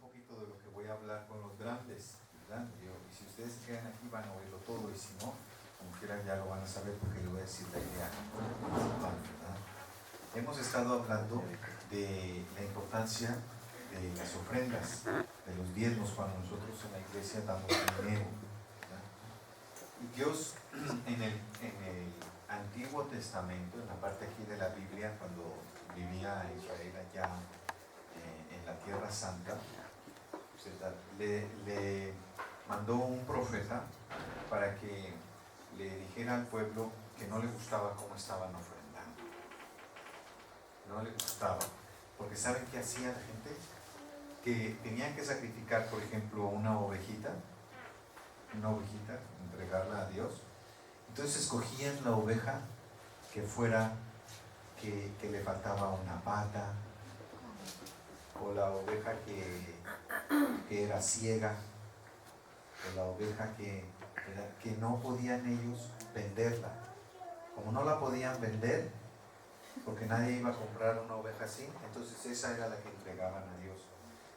poquito de lo que voy a hablar con los grandes, ¿verdad? Y si ustedes se quedan aquí van a oírlo todo, y si no, como quieran ya lo van a saber porque le voy a decir la idea principal, ¿verdad? Hemos estado hablando de la importancia de las ofrendas, de los diezmos, cuando nosotros en la iglesia damos dinero, ¿verdad? Y Dios en el Antiguo Testamento, en la parte aquí de la Biblia, cuando vivía Israel allá en la Tierra Santa, le mandó un profeta para que le dijera al pueblo que no le gustaba cómo estaban ofrendando. No le gustaba, porque ¿saben qué hacía la gente? Que tenían que sacrificar, por ejemplo, una ovejita, entregarla a Dios. Entonces escogían la oveja que fuera, que le faltaba una pata, o la oveja que era ciega, o la oveja que no podían ellos venderla. Como no la podían vender, porque nadie iba a comprar una oveja así, entonces esa era la que entregaban a Dios.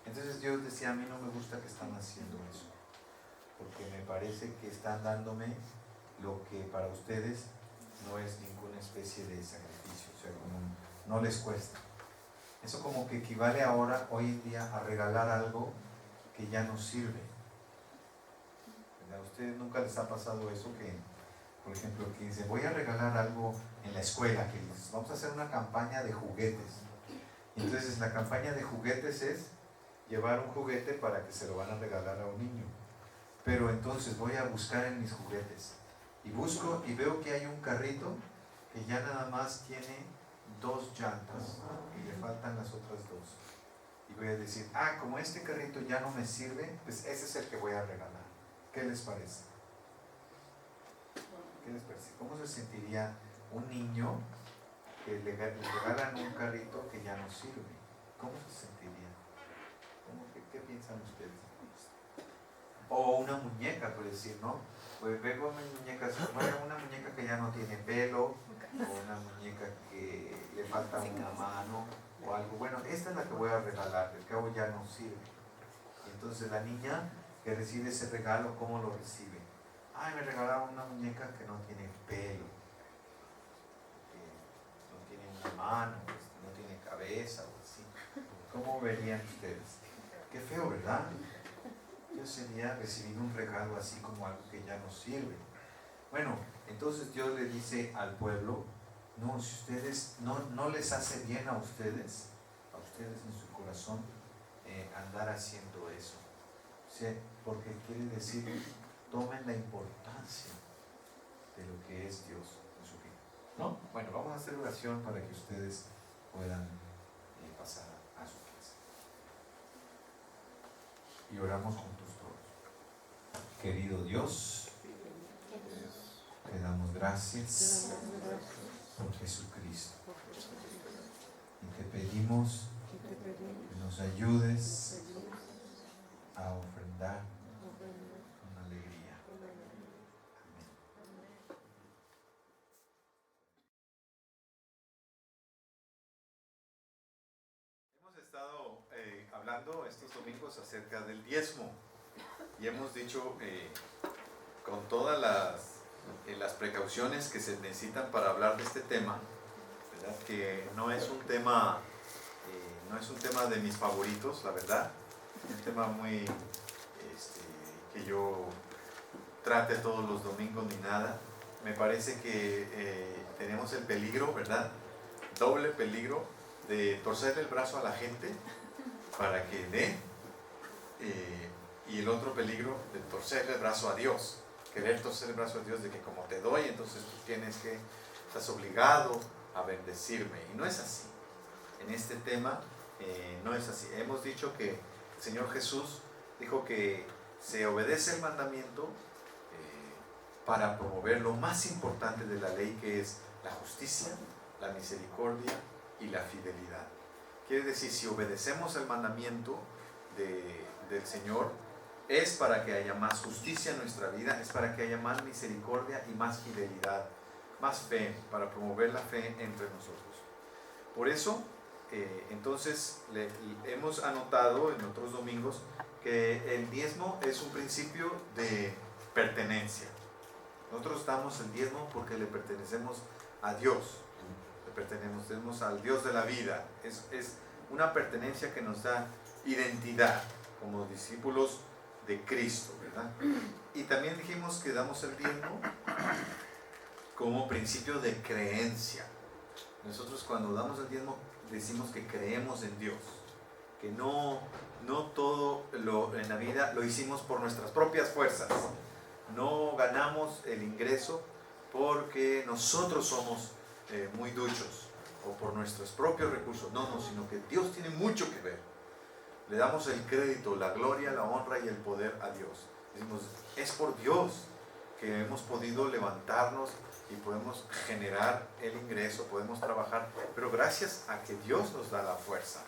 Entonces Dios decía, a mí no me gusta que están haciendo eso, porque me parece que están dándome lo que para ustedes no es ninguna especie de sacrificio, o sea, como no les cuesta. Eso como que equivale ahora, hoy en día, a regalar algo que ya no sirve. ¿A ustedes nunca les ha pasado eso? Que, por ejemplo, que dicen, voy a regalar algo en la escuela, que dices, vamos a hacer una campaña de juguetes. Y entonces la campaña de juguetes es llevar un juguete para que se lo van a regalar a un niño. Pero entonces voy a buscar en mis juguetes. Y busco y veo que hay un carrito que ya nada más tiene 2 llantas y le faltan las otras 2. Y voy a decir, como este carrito ya no me sirve, pues ese es el que voy a regalar. ¿Qué les parece? ¿Qué les parece? ¿Cómo se sentiría un niño que le regalan un carrito que ya no sirve? ¿Cómo se sentiría? ¿Qué piensan ustedes? O una muñeca, por decir, ¿no? Pues veo una muñeca que ya no tiene pelo, o una muñeca que le falta una mano, o algo. Bueno, esta es la que voy a regalar, al cabo ya no sirve. Y entonces la niña que recibe ese regalo, ¿cómo lo recibe? Me regalaron una muñeca que no tiene pelo, que no tiene una mano, no tiene cabeza, o así. ¿Cómo verían ustedes? Qué feo, ¿verdad? Yo sería recibir un regalo así como algo que ya no sirve. Bueno, entonces Dios le dice al pueblo, no, si ustedes, no les hace bien a ustedes en su corazón, andar haciendo eso. ¿Sí? Porque quiere decir, tomen la importancia de lo que es Dios en su vida, ¿no? Bueno, vamos a hacer oración para que ustedes puedan pasar a su casa. Y oramos juntos todos. Querido Dios, te damos gracias por Jesucristo. Y te pedimos que nos ayudes a ofrendar con alegría. Amén. Hemos estado hablando estos domingos acerca del diezmo y hemos dicho con todas las precauciones que se necesitan para hablar de este tema, ¿verdad? Que no es un tema de mis favoritos, la verdad. Es un tema muy que yo trate todos los domingos ni nada. Me parece que tenemos el peligro, ¿verdad? Doble peligro de torcer el brazo a la gente para que dé, y el otro peligro de torcer el brazo a Dios, querer torcer el brazo a Dios de que como te doy, entonces tú estás obligado a bendecirme. Y no es así. En este tema no es así. Hemos dicho que el Señor Jesús dijo que se obedece el mandamiento para promover lo más importante de la ley, que es la justicia, la misericordia y la fidelidad. Quiere decir, si obedecemos el mandamiento del Señor, es para que haya más justicia en nuestra vida, es para que haya más misericordia y más fidelidad, más fe, para promover la fe entre nosotros. Por eso Entonces hemos anotado en otros domingos que el diezmo es un principio de pertenencia. Nosotros damos el diezmo porque le pertenecemos a Dios, le pertenecemos al Dios de la vida. Es una pertenencia que nos da identidad como discípulos de Cristo, ¿verdad? Y también dijimos que damos el diezmo como principio de creencia. Nosotros cuando damos el diezmo decimos que creemos en Dios, que no todo en la vida lo hicimos por nuestras propias fuerzas, no ganamos el ingreso porque nosotros somos muy duchos o por nuestros propios recursos, no, sino que Dios tiene mucho que ver. Le damos el crédito, la gloria, la honra y el poder a Dios. Decimos, es por Dios que hemos podido levantarnos y podemos generar el ingreso, podemos trabajar, pero gracias a que Dios nos da la fuerza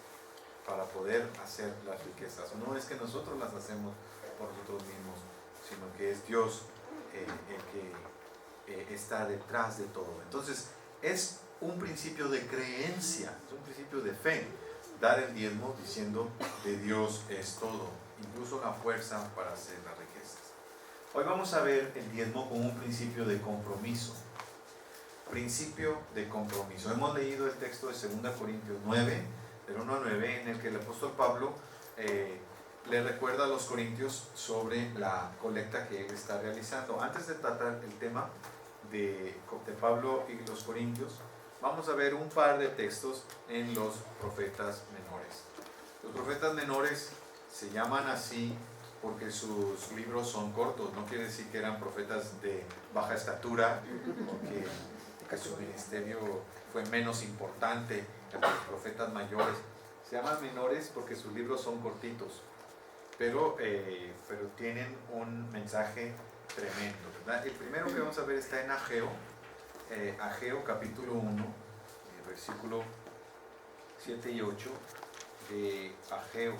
para poder hacer las riquezas. No es que nosotros las hacemos por nosotros mismos, sino que es Dios el que está detrás de todo. Entonces, es un principio de creencia, es un principio de fe, dar el diezmo diciendo de Dios es todo, incluso la fuerza para hacer las riquezas. Hoy vamos a ver el diezmo como un principio de compromiso. Principio de compromiso. Hemos leído el texto de 2 Corintios 9, del 1 al 9, en el que el apóstol Pablo le recuerda a los corintios sobre la colecta que él está realizando. Antes de tratar el tema de Pablo y los corintios, vamos a ver un par de textos en los profetas menores. Los profetas menores se llaman así porque sus libros son cortos. No quiere decir que eran profetas de baja estatura, que su ministerio fue menos importante que los profetas mayores. Se llaman menores porque sus libros son cortitos, pero tienen un mensaje tremendo, ¿verdad? El primero que vamos a ver está en Ageo, Ageo capítulo 1, versículo 7 y 8 de Ageo.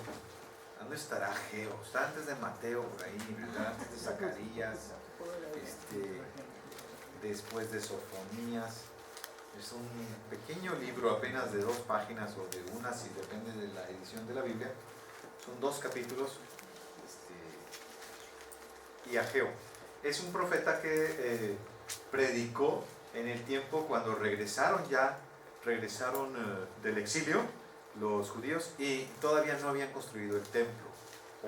¿Dónde estará Ageo? Está antes de Mateo, por ahí, ¿verdad? Antes de Zacarías, después de Sofonías. Es un pequeño libro, apenas de 2 páginas o de una, si depende de la edición de la Biblia. Son 2 capítulos. Y Ageo es un profeta que predicó en el tiempo cuando regresaron del exilio los judíos y todavía no habían construido el templo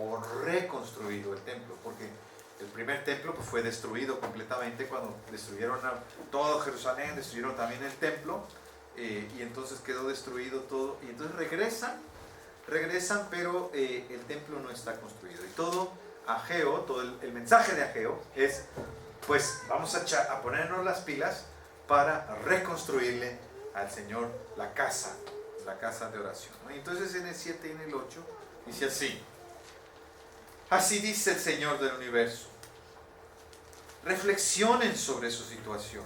o reconstruido el templo, porque el primer templo pues, fue destruido completamente cuando destruyeron todo Jerusalén, destruyeron también el templo, y entonces quedó destruido todo, y entonces regresan, pero el templo no está construido. Y todo Ageo, todo el mensaje de Ageo es, pues vamos a ponernos las pilas para reconstruirle al Señor la casa de oración, ¿no? Y entonces en el 7 y en el 8 dice así: así dice el Señor del universo, reflexionen sobre su situación,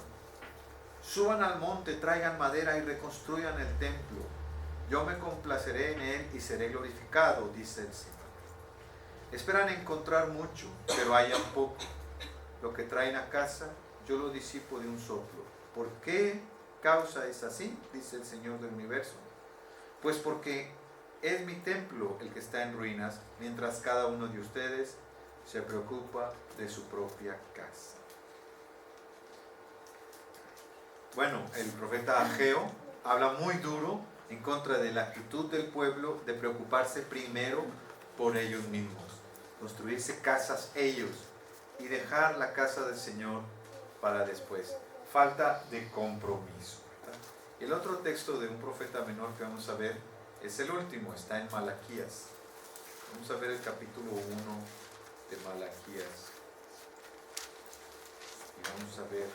suban al monte, traigan madera y reconstruyan el templo, yo me complaceré en él y seré glorificado, dice el Señor. Esperan encontrar mucho, pero hayan poco, lo que traen a casa yo lo disipo de un soplo. ¿Por qué causa es así? Dice el Señor del universo. Pues porque es mi templo el que está en ruinas, mientras cada uno de ustedes se preocupa de su propia casa. Bueno, el profeta Ageo habla muy duro en contra de la actitud del pueblo de preocuparse primero por ellos mismos, construirse casas ellos y dejar la casa del Señor para después. Falta de compromiso, ¿verdad? El otro texto de un profeta menor que vamos a ver es el último, está en Malaquías. Vamos a ver el capítulo 1 de Malaquías. Y vamos a ver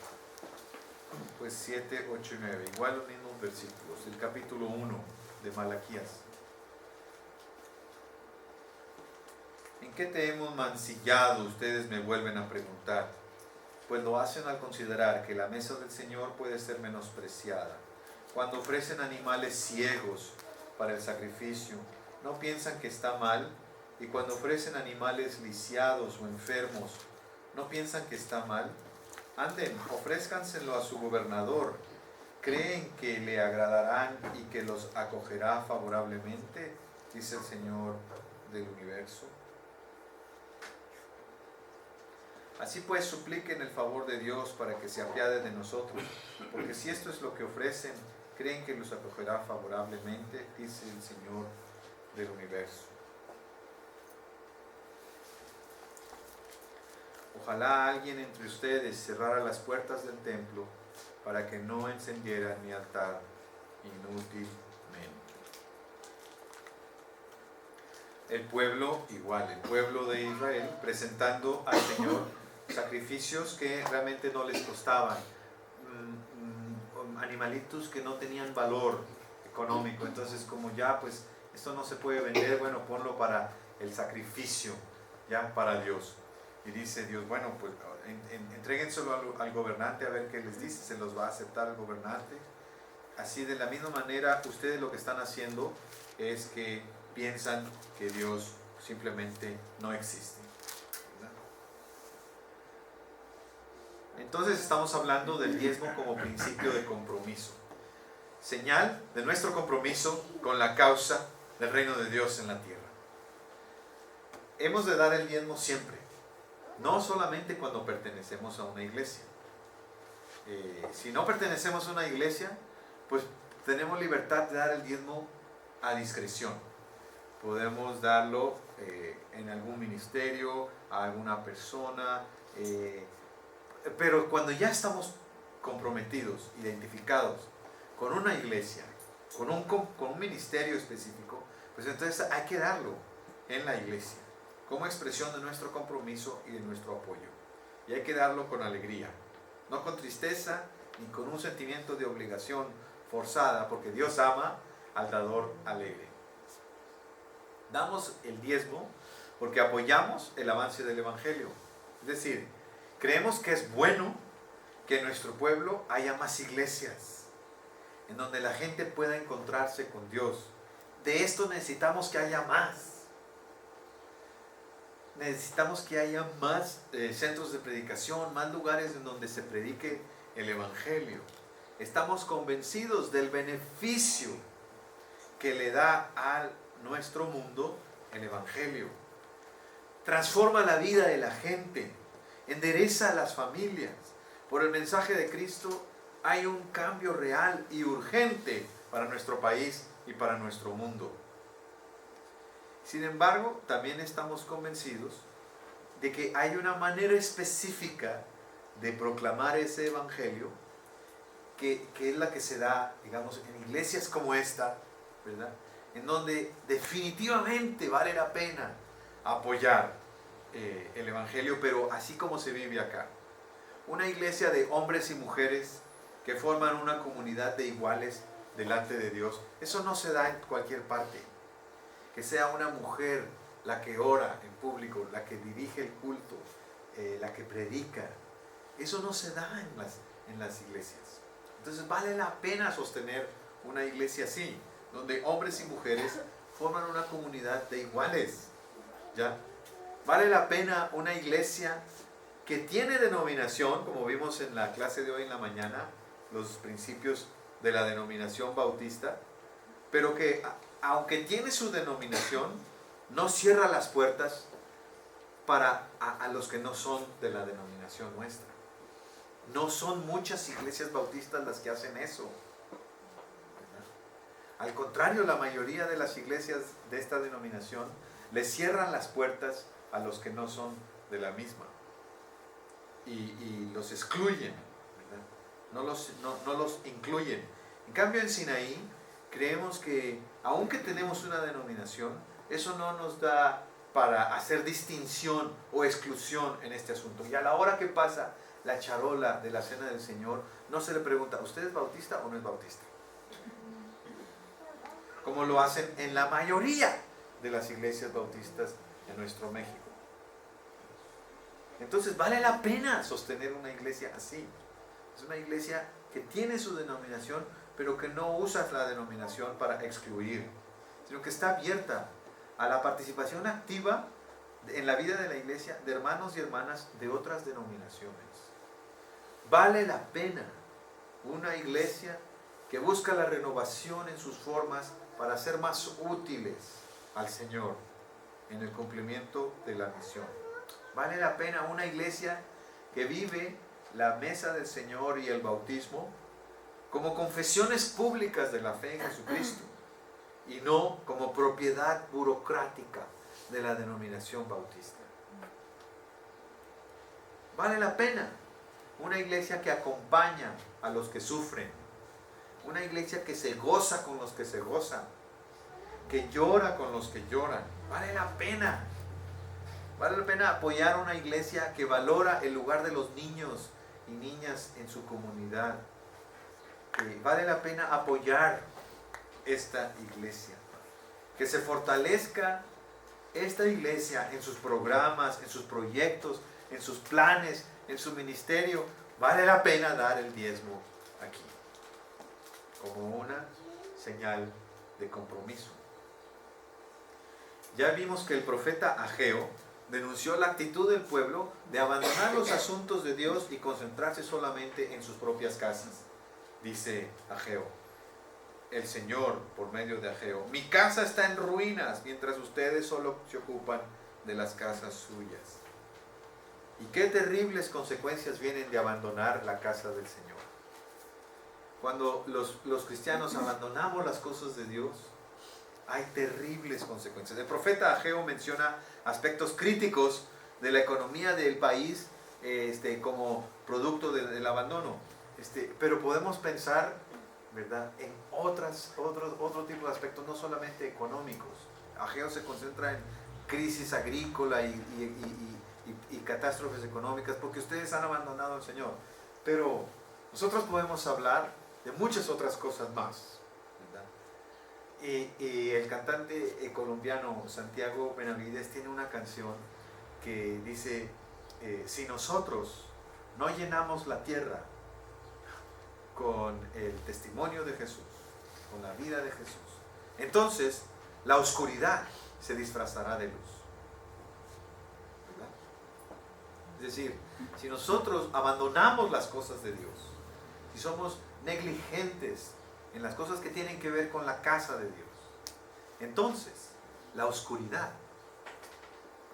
pues 7, 8 y 9, igual los mismos versículos. El capítulo 1 de Malaquías. ¿En qué te hemos mancillado? Ustedes me vuelven a preguntar. Pues lo hacen al considerar que la mesa del Señor puede ser menospreciada. Cuando ofrecen animales ciegos para el sacrificio, no piensan que está mal, y cuando ofrecen animales lisiados o enfermos, no piensan que está mal. Anden, ofrézcanselo a su gobernador, ¿Creen que le agradarán y que los acogerá favorablemente? Dice el Señor del universo. Así pues, supliquen el favor de Dios para que se apiade de nosotros, porque si esto es lo que ofrecen, ¿creen que los acogerá favorablemente? Dice el Señor del universo. Ojalá alguien entre ustedes cerrara las puertas del templo para que no encendiera mi altar inútilmente. El pueblo, igual, el pueblo de Israel, presentando al Señor sacrificios que realmente no les costaban, animalitos que no tenían valor económico. Entonces, como ya, pues, esto no se puede vender, bueno, ponlo para el sacrificio, ya, para Dios. Y dice Dios, bueno, pues entréguenselo al gobernante a ver qué les dice, se los va a aceptar el gobernante. Así, de la misma manera, ustedes lo que están haciendo es que piensan que Dios simplemente no existe, ¿verdad? Entonces estamos hablando del diezmo como principio de compromiso, señal de nuestro compromiso con la causa del reino de Dios en la tierra. Hemos de dar el diezmo siempre, no solamente cuando pertenecemos a una iglesia. Si no pertenecemos a una iglesia, pues tenemos libertad de dar el diezmo a discreción. Podemos darlo en algún ministerio, a alguna persona, pero cuando ya estamos comprometidos, identificados con una iglesia, con un ministerio específico, pues entonces hay que darlo en la iglesia, como expresión de nuestro compromiso y de nuestro apoyo. Y hay que darlo con alegría, no con tristeza ni con un sentimiento de obligación forzada, porque Dios ama al dador alegre. Damos el diezmo porque apoyamos el avance del Evangelio. Es decir, creemos que es bueno que en nuestro pueblo haya más iglesias, en donde la gente pueda encontrarse con Dios. De esto necesitamos que haya más. Necesitamos que haya más centros de predicación, más lugares en donde se predique el Evangelio. Estamos convencidos del beneficio que le da a nuestro mundo el Evangelio. Transforma la vida de la gente, endereza a las familias. Por el mensaje de Cristo hay un cambio real y urgente para nuestro país y para nuestro mundo. Sin embargo, también estamos convencidos de que hay una manera específica de proclamar ese Evangelio que es la que se da, digamos, en iglesias como esta, ¿verdad? En donde definitivamente vale la pena apoyar el Evangelio, pero así como se vive acá. Una iglesia de hombres y mujeres que forman una comunidad de iguales delante de Dios. Eso no se da en cualquier parte. Que sea una mujer la que ora en público, la que dirige el culto, la que predica. Eso no se da en las iglesias. Entonces vale la pena sostener una iglesia así, donde hombres y mujeres forman una comunidad de iguales, ¿ya? Vale la pena una iglesia que tiene denominación, como vimos en la clase de hoy en la mañana, los principios de la denominación bautista, pero que aunque tiene su denominación, no cierra las puertas a los que no son de la denominación nuestra. No son muchas iglesias bautistas las que hacen eso. Al contrario, la mayoría de las iglesias de esta denominación le cierran las puertas a los que no son de la misma y los excluyen, ¿verdad? No los incluyen. En cambio, en Sinaí creemos que aunque tenemos una denominación, eso no nos da para hacer distinción o exclusión en este asunto. Y a la hora que pasa la charola de la Cena del Señor, no se le pregunta, ¿usted es bautista o no es bautista? Como lo hacen en la mayoría de las iglesias bautistas en nuestro México. Entonces vale la pena sostener una iglesia así. Es una iglesia que tiene su denominación, pero que no usa la denominación para excluir, sino que está abierta a la participación activa en la vida de la iglesia de hermanos y hermanas de otras denominaciones. Vale la pena una iglesia que busca la renovación en sus formas para ser más útiles al Señor en el cumplimiento de la misión. Vale la pena una iglesia que vive la mesa del Señor y el bautismo como confesiones públicas de la fe en Jesucristo y no como propiedad burocrática de la denominación bautista. Vale la pena una iglesia que acompaña a los que sufren, una iglesia que se goza con los que se gozan, que llora con los que lloran. Vale la pena. Vale la pena apoyar a una iglesia que valora el lugar de los niños y niñas en su comunidad. Vale la pena apoyar esta iglesia. Que se fortalezca esta iglesia en sus programas, en sus proyectos, en sus planes, en su ministerio. Vale la pena dar el diezmo aquí, como una señal de compromiso. Ya vimos que el profeta Ageo denunció la actitud del pueblo de abandonar los asuntos de Dios y concentrarse solamente en sus propias casas. Dice Ageo, el Señor por medio de Ageo: mi casa está en ruinas, mientras ustedes solo se ocupan de las casas suyas. Y qué terribles consecuencias vienen de abandonar la casa del Señor. Cuando los cristianos abandonamos las cosas de Dios, hay terribles consecuencias. El profeta Ageo menciona aspectos críticos de la economía del país como producto del abandono. Pero podemos pensar, ¿verdad?, en otro tipo de aspectos, no solamente económicos. Ageo se concentra en crisis agrícola y catástrofes económicas porque ustedes han abandonado al Señor. Pero nosotros podemos hablar de muchas otras cosas más, ¿verdad? Y el cantante colombiano Santiago Benavides tiene una canción que dice, si nosotros no llenamos la tierra con el testimonio de Jesús, con la vida de Jesús, entonces la oscuridad se disfrazará de luz. ¿Verdad? Es decir, si nosotros abandonamos las cosas de Dios, si somos negligentes en las cosas que tienen que ver con la casa de Dios, entonces la oscuridad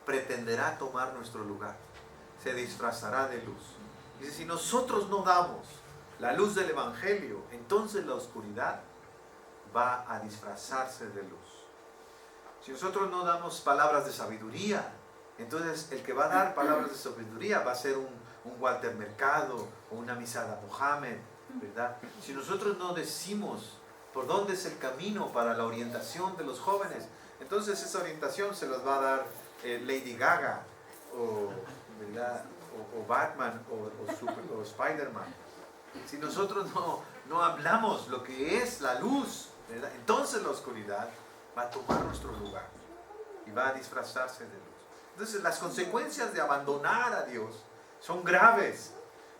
pretenderá tomar nuestro lugar, se disfrazará de luz. Dice, si nosotros no damos la luz del Evangelio, entonces la oscuridad va a disfrazarse de luz. Si nosotros no damos palabras de sabiduría, entonces el que va a dar palabras de sabiduría va a ser un Walter Mercado o una Misada Mohamed, ¿verdad? Si nosotros no decimos por dónde es el camino para la orientación de los jóvenes, entonces esa orientación se las va a dar Lady Gaga ¿verdad?, o Batman o Spider-Man. Si nosotros no hablamos lo que es la luz, ¿verdad?, entonces la oscuridad va a tomar nuestro lugar y va a disfrazarse de luz. Entonces las consecuencias de abandonar a Dios son graves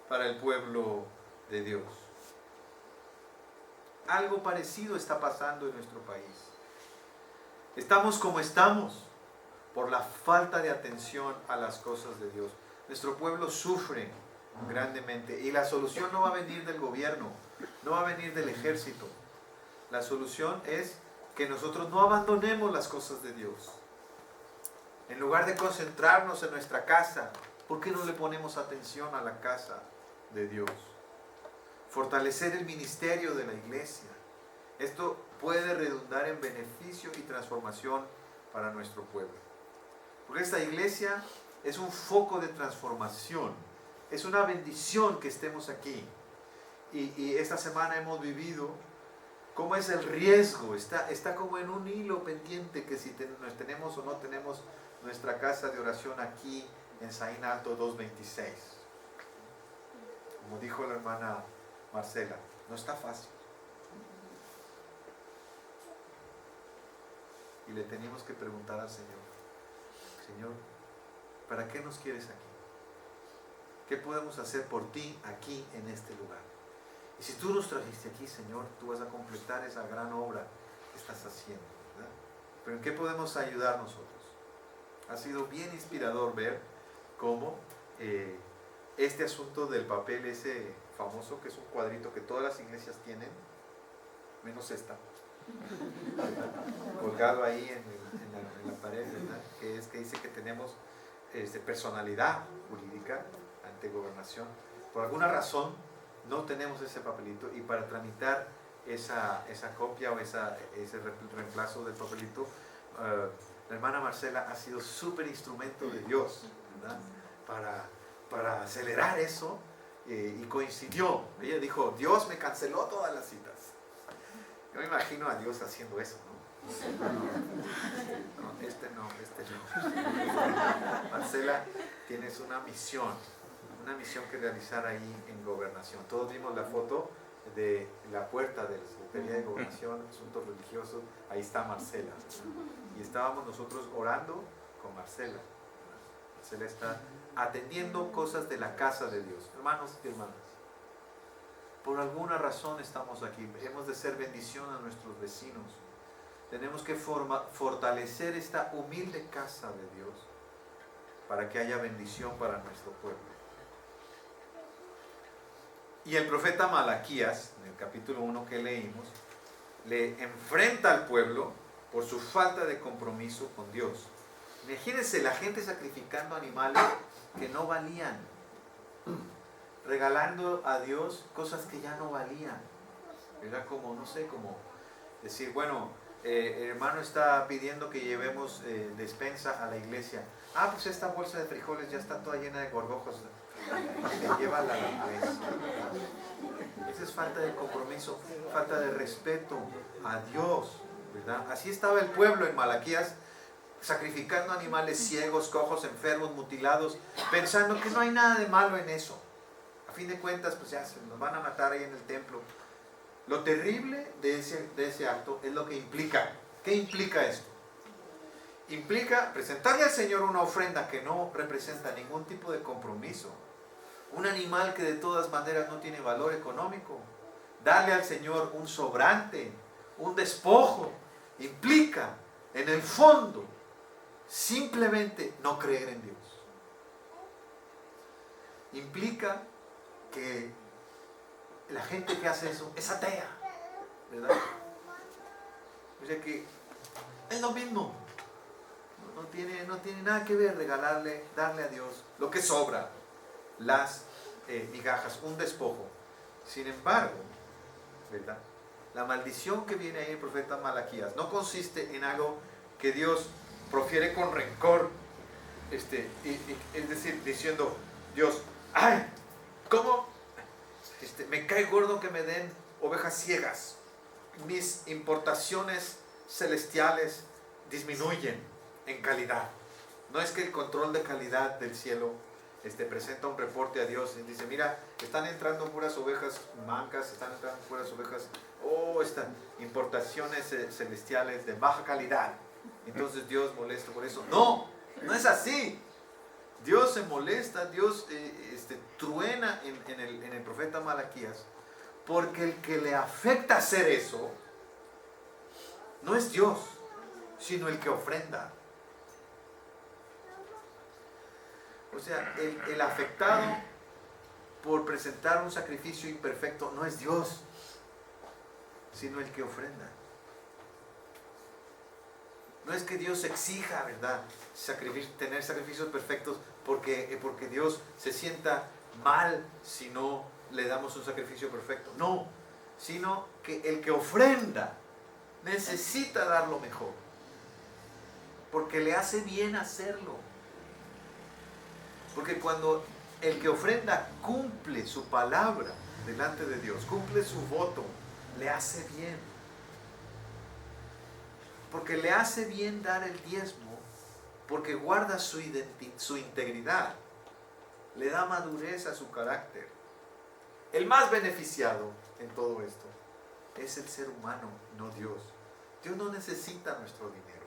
para el pueblo de Dios. Algo parecido está pasando en nuestro país. Estamos como estamos por la falta de atención a las cosas de Dios. Nuestro pueblo sufre grandemente y la solución no va a venir del gobierno, no va a venir del ejército. La solución es que nosotros no abandonemos las cosas de Dios. En lugar de concentrarnos en nuestra casa, ¿por qué no le ponemos atención a la casa de Dios? Fortalecer el ministerio de la iglesia. Esto puede redundar en beneficio y transformación para nuestro pueblo. Porque esta iglesia es un foco de transformación. Es una bendición que estemos aquí. Y esta semana hemos vivido cómo es el riesgo. Está como en un hilo pendiente que si tenemos o no tenemos nuestra casa de oración aquí en Saín Alto 226. Como dijo la hermana Marcela, no está fácil. Y le teníamos que preguntar al Señor, Señor, ¿para qué nos quieres aquí? ¿Qué podemos hacer por ti aquí en este lugar? Y si tú nos trajiste aquí, Señor, tú vas a completar esa gran obra que estás haciendo, ¿verdad? Pero ¿en qué podemos ayudar nosotros? Ha sido bien inspirador ver cómo este asunto del papel ese famoso, que es un cuadrito que todas las iglesias tienen, menos esta, colgado ahí en la pared, ¿verdad? Que dice que tenemos personalidad jurídica ante gobernación. Por alguna razón no tenemos ese papelito, y para tramitar esa copia o ese reemplazo del papelito, la hermana Marcela ha sido súper instrumento de Dios, ¿verdad? Para acelerar eso, y coincidió. Ella dijo, Dios me canceló todas las citas. Yo me imagino a Dios haciendo eso, ¿no? No, este no. Marcela, tienes una misión que realizar ahí en gobernación. Todos vimos la foto de la puerta de la Secretaría de Gobernación, Asuntos Religiosos. Ahí está Marcela, ¿verdad? Y estábamos nosotros orando con Marcela. Marcela está atendiendo cosas de la casa de Dios. Hermanos y hermanas, por alguna razón estamos aquí. Hemos de ser bendición a nuestros vecinos. Tenemos que fortalecer esta humilde casa de Dios para que haya bendición para nuestro pueblo. Y el profeta Malaquías, en el capítulo 1 que leímos, le enfrenta al pueblo por su falta de compromiso con Dios. Imagínense la gente sacrificando animales que no valían, regalando a Dios cosas que ya no valían. Era como, no sé, como decir, bueno, el hermano está pidiendo que llevemos despensa a la iglesia. Ah, pues esta bolsa de frijoles ya está toda llena de gorgojos. Llévala a la vez. Esa es falta de compromiso, falta de respeto a Dios, ¿verdad? Así estaba el pueblo en Malaquías, sacrificando animales ciegos, cojos, enfermos, mutilados, pensando que no hay nada de malo en eso. A fin de cuentas, pues ya se nos van a matar ahí en el templo. Lo terrible de ese acto es lo que implica. ¿Qué implica esto? Implica presentarle al Señor una ofrenda que no representa ningún tipo de compromiso. Un animal que de todas maneras no tiene valor económico. Darle al Señor un sobrante, un despojo, implica, en el fondo, simplemente no creer en Dios. Implica que la gente que hace eso es atea, ¿verdad? O sea que es lo mismo. No tiene nada que ver darle a Dios lo que sobra, las migajas, un despojo. Sin embargo, ¿verdad? La maldición que viene ahí en el profeta Malaquías no consiste en algo que Dios profiere con rencor, es decir, diciendo, Dios, ¡ay! ¿Cómo? Me cae gordo que me den ovejas ciegas. Mis importaciones celestiales disminuyen en calidad. No es que el control de calidad del cielo presenta un reporte a Dios y dice, mira, están entrando puras ovejas mancas, están entrando puras ovejas, están importaciones celestiales de baja calidad. Entonces Dios molesta por eso. No es así. Dios se molesta, Dios truena en el profeta Malaquías, porque el que le afecta hacer eso no es Dios, sino el que ofrenda. O sea, el afectado por presentar un sacrificio imperfecto no es Dios, sino el que ofrenda. No es que Dios exija, ¿verdad?, tener sacrificios perfectos porque Dios se sienta mal si no le damos un sacrificio perfecto. No, sino que el que ofrenda necesita dar lo mejor, porque le hace bien hacerlo. Porque cuando el que ofrenda cumple su palabra delante de Dios, cumple su voto, le hace bien. Porque le hace bien dar el diezmo, porque guarda su integridad, le da madurez a su carácter. El más beneficiado en todo esto es el ser humano, no Dios. Dios no necesita nuestro dinero.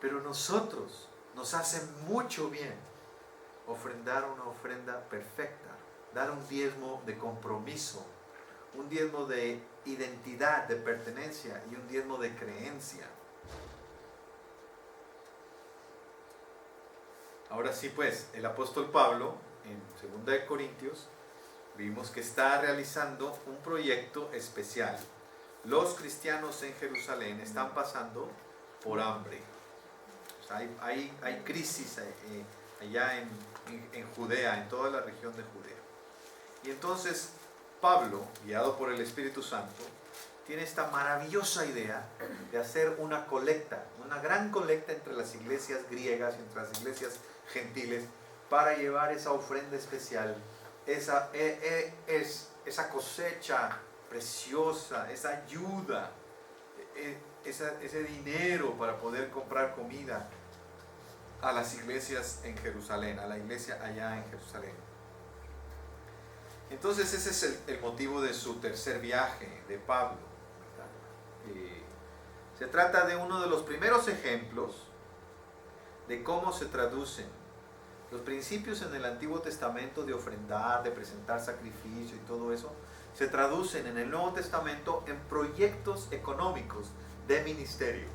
Pero nosotros nos hace mucho bien ofrendar una ofrenda perfecta, dar un diezmo de compromiso, un diezmo de identidad, de pertenencia y un diezmo de creencia. Ahora sí, pues, el apóstol Pablo, en 2 Corintios, vimos que está realizando un proyecto especial. Los cristianos en Jerusalén están pasando por hambre. O sea, hay crisis allá en Judea, en toda la región de Judea. Y entonces Pablo, guiado por el Espíritu Santo, tiene esta maravillosa idea de hacer una colecta, una gran colecta entre las iglesias griegas y entre las iglesias gentiles para llevar esa ofrenda especial, esa cosecha preciosa, esa ayuda, ese dinero para poder comprar comida a las iglesias en Jerusalén, a la iglesia allá en Jerusalén. Entonces ese es el motivo de su tercer viaje de Pablo. Se trata de uno de los primeros ejemplos de cómo se traducen los principios en el Antiguo Testamento de ofrendar, de presentar sacrificio y todo eso, se traducen en el Nuevo Testamento en proyectos económicos de ministerio.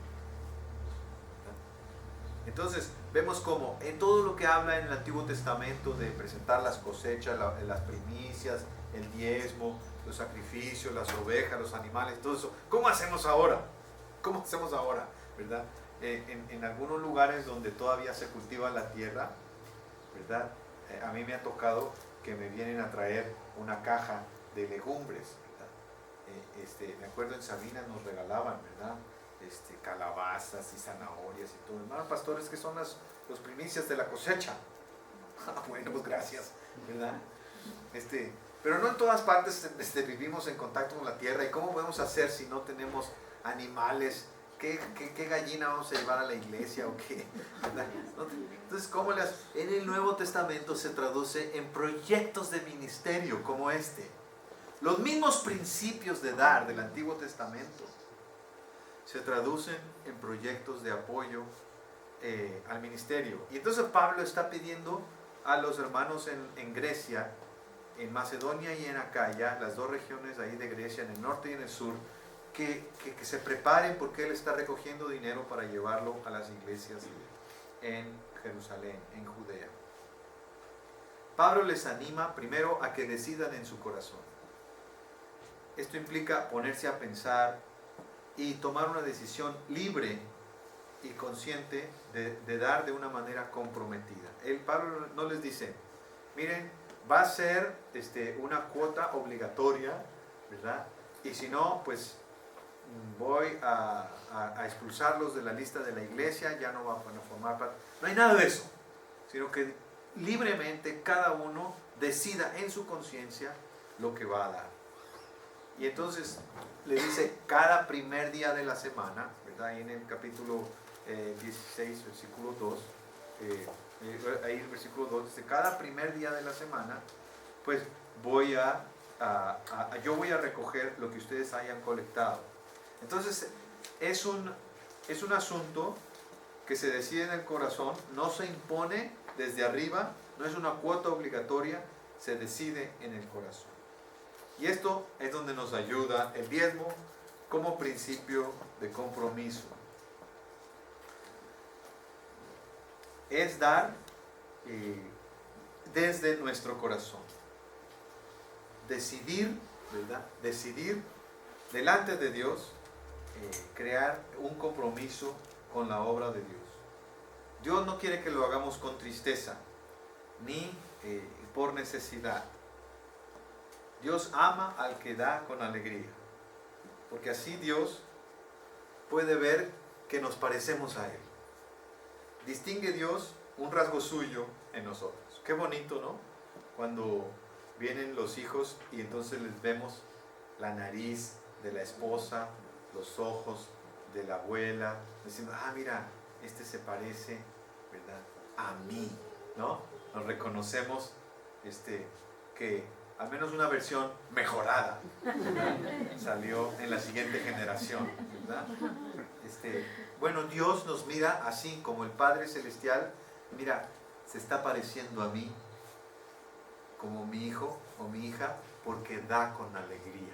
Entonces vemos como en todo lo que habla en el Antiguo Testamento de presentar las cosechas, las primicias, el diezmo, los sacrificios, las ovejas, los animales, todo eso, ¿cómo hacemos ahora? ¿Cómo hacemos ahora? ¿Verdad? En algunos lugares donde todavía se cultiva la tierra, ¿verdad? A mí me ha tocado que me vienen a traer una caja de legumbres, ¿verdad? Me acuerdo en Sabina nos regalaban, ¿verdad? Calabazas y zanahorias y todo. Hermanos pastores, que son los primicias de la cosecha. Bueno, pues gracias, ¿verdad? Pero no en todas partes vivimos en contacto con la tierra. ¿Y cómo podemos hacer si no tenemos animales? ¿Qué gallina vamos a llevar a la iglesia o qué? ¿Verdad? Entonces, ¿cómo en el Nuevo Testamento se traduce en proyectos de ministerio como este? Los mismos principios de dar del Antiguo Testamento se traducen en proyectos de apoyo al ministerio. Y entonces Pablo está pidiendo a los hermanos en Grecia, en Macedonia y en Acaya, las dos regiones ahí de Grecia, en el norte y en el sur, que se preparen porque él está recogiendo dinero para llevarlo a las iglesias en Jerusalén, en Judea. Pablo les anima primero a que decidan en su corazón. Esto implica ponerse a pensar y tomar una decisión libre y consciente de dar de una manera comprometida. Pablo no les dice, miren, va a ser una cuota obligatoria, ¿verdad? Y si no, pues voy a expulsarlos de la lista de la iglesia, ya no van a formar parte. No hay nada de eso, sino que libremente cada uno decida en su conciencia lo que va a dar. Y entonces le dice cada primer día de la semana, ¿verdad? Ahí en el capítulo 16, versículo 2, ahí el versículo 2 dice, cada primer día de la semana, pues yo voy a recoger lo que ustedes hayan colectado. Entonces es un asunto que se decide en el corazón, no se impone desde arriba, no es una cuota obligatoria, se decide en el corazón. Y esto es donde nos ayuda el diezmo como principio de compromiso. Es dar desde nuestro corazón. Decidir, ¿verdad? Decidir delante de Dios, crear un compromiso con la obra de Dios. Dios no quiere que lo hagamos con tristeza, ni por necesidad. Dios ama al que da con alegría, porque así Dios puede ver que nos parecemos a Él. Distingue Dios un rasgo suyo en nosotros. Qué bonito, ¿no? Cuando vienen los hijos y entonces les vemos la nariz de la esposa, los ojos de la abuela, diciendo, mira, se parece, ¿verdad?, a mí, ¿no? Nos reconocemos que al menos una versión mejorada, ¿verdad?, salió en la siguiente generación, ¿verdad? Bueno, Dios nos mira así como el Padre Celestial, mira, se está pareciendo a mí como mi hijo o mi hija porque da con alegría.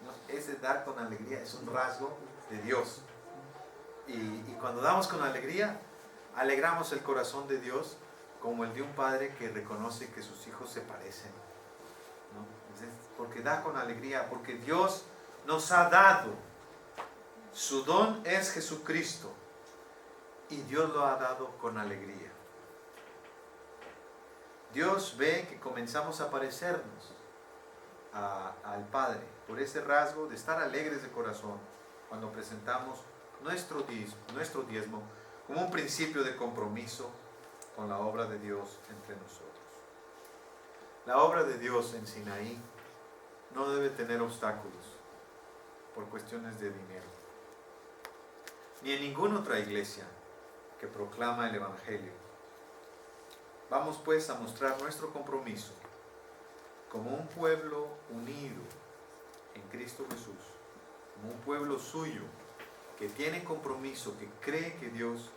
¿No? Ese dar con alegría es un rasgo de Dios. Y cuando damos con alegría, alegramos el corazón de Dios como el de un padre que reconoce que sus hijos se parecen. ¿no? Porque da con alegría, porque Dios nos ha dado. Su don es Jesucristo y Dios lo ha dado con alegría. Dios ve que comenzamos a parecernos al Padre por ese rasgo de estar alegres de corazón cuando presentamos nuestro diezmo como un principio de compromiso con la obra de Dios entre nosotros. La obra de Dios en Sinaí no debe tener obstáculos por cuestiones de dinero, ni en ninguna otra iglesia que proclama el Evangelio. Vamos pues a mostrar nuestro compromiso como un pueblo unido en Cristo Jesús, como un pueblo suyo que tiene compromiso, que cree que Dios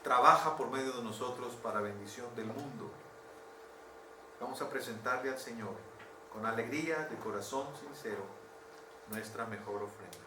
trabaja por medio de nosotros para bendición del mundo. Vamos a presentarle al Señor con alegría de corazón sincero nuestra mejor ofrenda.